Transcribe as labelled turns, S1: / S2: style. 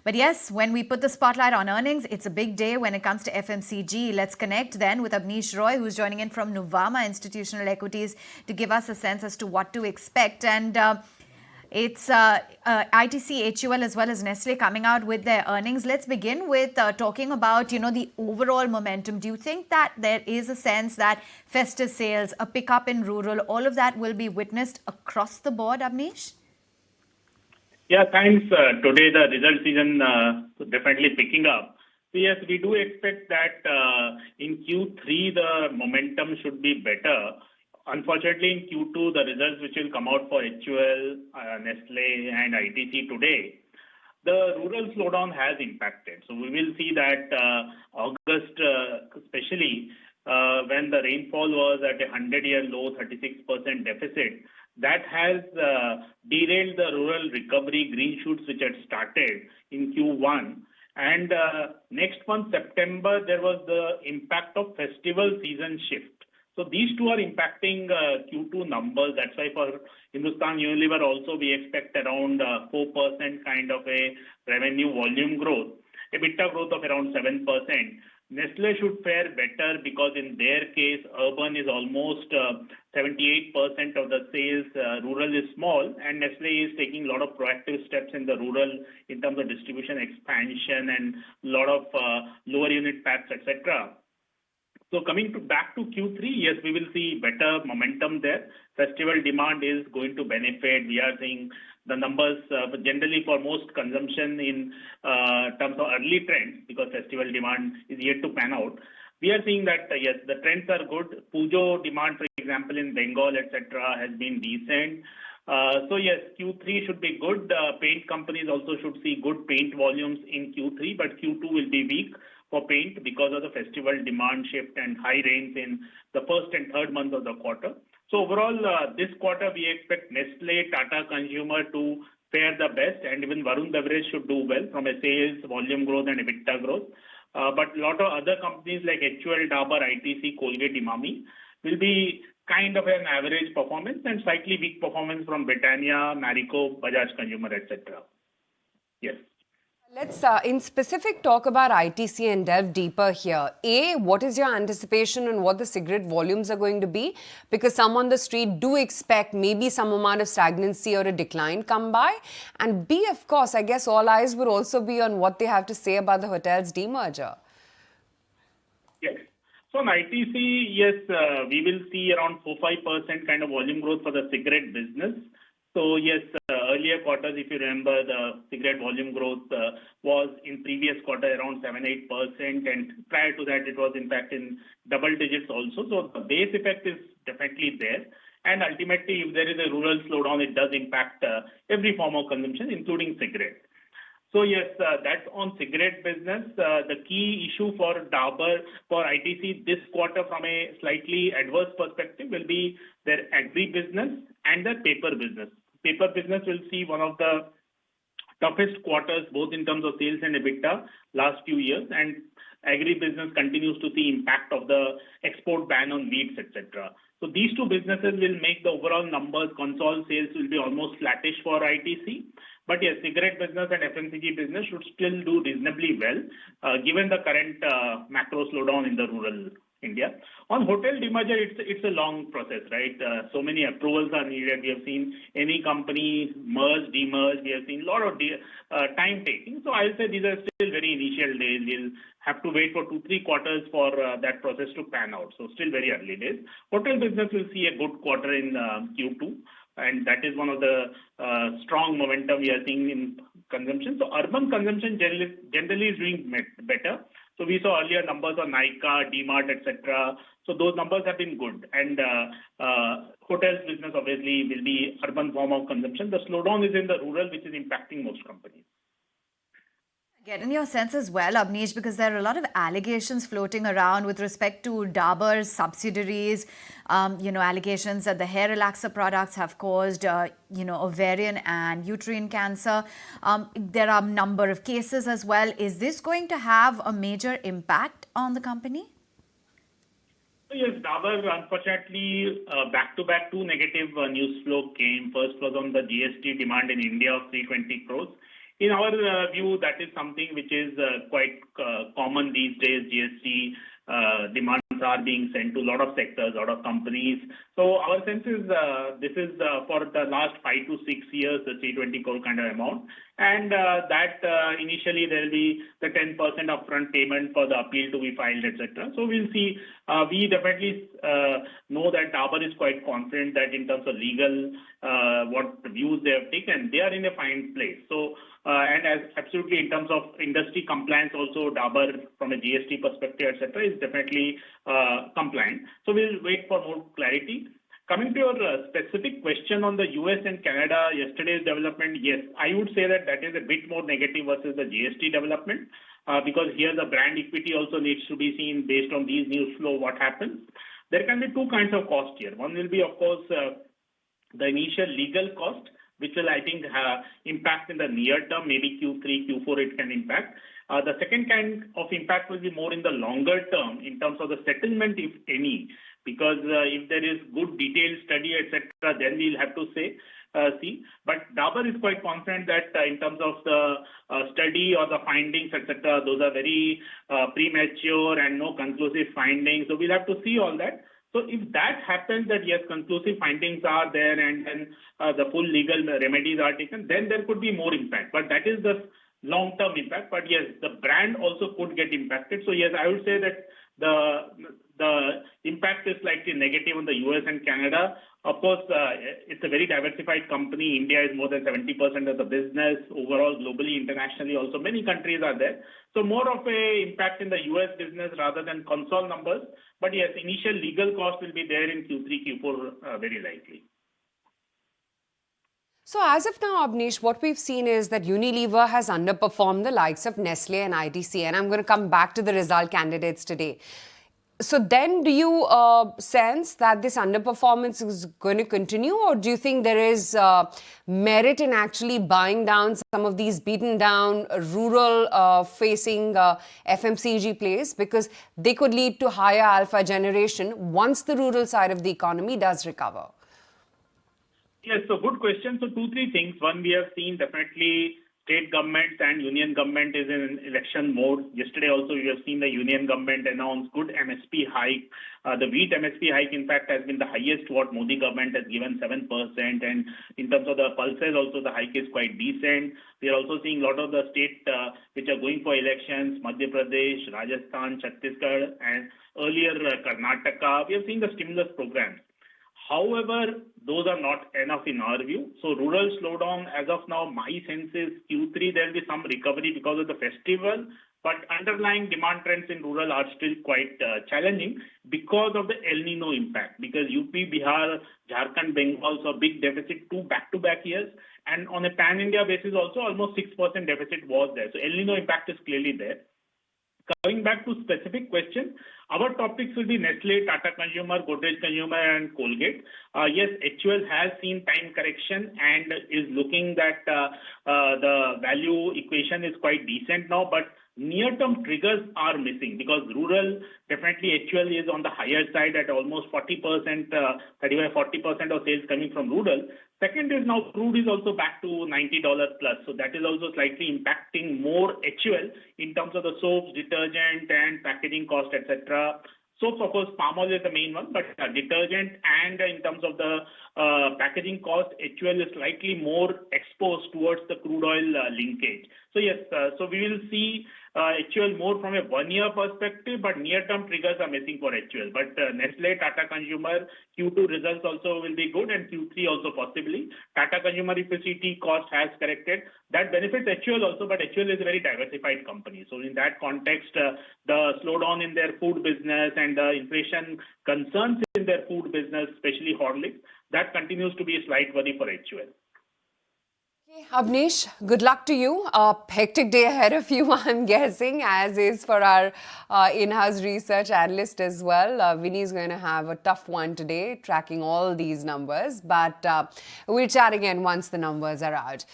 S1: But yes, when we put the spotlight on earnings, it's a big day when it comes to FMCG. Let's connect then with Abneesh Roy, who's joining in from Nuvama Institutional Equities to give us a sense as to what to expect. And it's ITC, HUL as well as Nestle coming out with their earnings. Let's begin with talking about, the overall momentum. Do you think that there is a sense that festive sales, a pickup in rural, all of that will be witnessed across the board, Abneesh?
S2: Yeah, thanks. Today the result season definitely picking up. So yes, we do expect that in Q3 the momentum should be better. Unfortunately, in Q2 the results which will come out for HUL, Nestle and ITC today, the rural slowdown has impacted. So we will see that August, especially when the rainfall was at a 100-year low, 36% deficit, that has derailed the rural recovery green shoots which had started in Q1. And next month, September, there was the impact of festival season shift. So these two are impacting Q2 numbers. That's why for Hindustan Unilever also we expect around 4% kind of a revenue volume growth, EBITDA growth of around 7%. Nestle should fare better because in their case, urban is almost 78% of the sales, rural is small, and Nestle is taking a lot of proactive steps in the rural in terms of distribution expansion and a lot of lower unit packs, etc. So coming back to Q3, yes, we will see better momentum there. Festival demand is going to benefit. We are seeing the numbers generally for most consumption in terms of early trends because festival demand is yet to pan out. We are seeing that, yes, the trends are good. Pujo demand, for example, in Bengal, etc., has been decent. So yes, Q3 should be good. Paint companies also should see good paint volumes in Q3, but Q2 will be weak for paint because of the festival demand shift and high rains in the first and third month of the quarter. So overall, this quarter we expect Nestle, Tata Consumer to fare the best, and even Varun Beverage should do well from a sales, volume growth and EBITDA growth. But a lot of other companies like HUL, Dabur, ITC, Colgate, Emami will be kind of an average performance and slightly weak performance from Britannia, Marico, Bajaj Consumer, etc. Yes.
S3: Let's, in specific, talk about ITC and delve deeper here. A, what is your anticipation on what the cigarette volumes are going to be? Because some on the street do expect maybe some amount of stagnancy or a decline come by. And B, of course, I guess all eyes would also be on what they have to say about the hotels demerger.
S2: Yes. So on ITC, yes, we will see around 4-5% kind of volume growth for the cigarette business. So yes, earlier quarters, if you remember, the cigarette volume growth was in previous quarter around 7-8%, and prior to that, it was in fact in double digits also. So the base effect is definitely there. And ultimately, if there is a rural slowdown, it does impact every form of consumption, including cigarette. So yes, that's on cigarette business. The key issue for Dabur, for ITC this quarter from a slightly adverse perspective will be their agri business and their paper business. Paper business will see one of the toughest quarters, both in terms of sales and EBITDA last few years, and agri business continues to see impact of the export ban on wheats, etc. So these two businesses will make the overall numbers, consolidated sales will be almost flattish for ITC. But yes, cigarette business and FMCG business should still do reasonably well, given the current macro slowdown in the rural India. On hotel demerger, it's a long process, right? So many approvals are needed. We have seen any company merge, demerge. We have seen a lot of time taking. So I'll say these are still very initial days. We'll have to wait for 2-3 quarters for that process to pan out. So still very early days. Hotel business will see a good quarter in Q2. And that is one of the strong momentum we are seeing in consumption. So urban consumption generally is doing better. So we saw earlier numbers on Nykaa, DMart, etc. So those numbers have been good. And hotels business obviously will be urban form of consumption. The slowdown is in the rural, which is impacting most companies.
S1: Get in your sense as well, Abneesh, because there are a lot of allegations floating around with respect to Dabur's subsidiaries, allegations that the hair relaxer products have caused, ovarian and uterine cancer. There are a number of cases as well. Is this going to have a major impact on the company?
S2: Yes, Dabur, unfortunately, back-to-back 2 negative news flow came. First was on the GST demand in India of 320 crores. in our view, that is something which is quite common these days. GST demands are being sent to a lot of sectors, a lot of companies. So our sense is this is for the last 5 to 6 years, the 320 crore kind of amount. And that initially there will be the 10% upfront payment for the appeal to be filed, etc. So we'll see. We definitely know that Dabur is quite confident that in terms of legal, what views they have taken, they are in a fine place. So and as absolutely in terms of industry compliance, also Dabur from a GST perspective, etc., is definitely compliant. So we'll wait for more clarity. Coming to your specific question on the US and Canada, yesterday's development, yes, I would say that that is a bit more negative versus the GST development because here the brand equity also needs to be seen based on these news flow, what happens. There can be two kinds of cost here. One will be, of course, the initial legal cost, which will, I think, impact in the near term, maybe Q3, Q4 it can impact. The second kind of impact will be more in the longer term in terms of the settlement, if any, because if there is good detailed study, etc., then we'll have to see. But Dabur is quite confident that in terms of the study or the findings, etc., those are very premature and no conclusive findings. So we'll have to see all that. So if that happens, that yes, conclusive findings are there and then the full legal remedies are taken, then there could be more impact. But that is the long-term impact. But yes, the brand also could get impacted. So yes, I would say that the impact is slightly negative on the US and Canada. Of course, it's a very diversified company. India is more than 70% of the business. Overall, globally, internationally, also many countries are there. So more of a impact in the US business rather than console numbers. But yes, initial legal cost will be there in Q3, Q4 very likely.
S3: So as of now, Abneesh, what we've seen is that Unilever has underperformed the likes of Nestle and ITC. And I'm going to come back to the result candidates today. So then do you sense that this underperformance is going to continue, or do you think there is merit in actually buying down some of these beaten down rural facing FMCG plays, because they could lead to higher alpha generation once the rural side of the economy does recover?
S2: Yes, so good question. So 2-3 things. One, we have seen definitely state governments and union government is in election mode. Yesterday also we have seen the union government announce good MSP hike. The wheat MSP hike, in fact, has been the highest what Modi government has given, 7%. And in terms of the pulses also, the hike is quite decent. We are also seeing a lot of the states which are going for elections, Madhya Pradesh, Rajasthan, Chhattisgarh, and earlier Karnataka. We have seen the stimulus programs. However, those are not enough in our view. So rural slowdown, as of now, my sense is Q3 there will be some recovery because of the festival, but underlying demand trends in rural are still quite challenging because of the El Nino impact. Because UP, Bihar, Jharkhand, Bengal saw big deficit 2 back-to-back years, and on a pan-India basis also almost 6% deficit was there. So El Nino impact is clearly there. Coming back to specific question, our topics will be Nestle, Tata Consumer, Godrej Consumer, and Colgate. Yes, HUL has seen time correction and is looking that the value equation is quite decent now, but near-term triggers are missing because rural, definitely HUL is on the higher side at almost 40%, 35-40% of sales coming from rural. Second is now crude is also back to $90 plus. So that is also slightly impacting more HUL in terms of the soaps, detergent and packaging cost, etc. Soaps, of course, palm oil is the main one, but detergent and in terms of the packaging cost, HUL is slightly more exposed towards the crude oil linkage. So yes, so we will see HUL more from a one-year perspective, but near-term triggers are missing for HUL. But Nestle, Tata Consumer, Q2 results also will be good and Q3 also possibly. Tata Consumer, if you see tea cost has corrected, that benefits HUL also, but HUL is a very diversified company. So in that context, the slowdown in their food business and the inflation concerns in their food business, especially Horlicks, that continues to be a slight worry for HUL.
S3: Abneesh, good luck to you. A hectic day ahead of you, I'm guessing, as is for our in-house research analyst as well. Vinny is going to have a tough one today, tracking all these numbers. But we'll chat again once the numbers are out.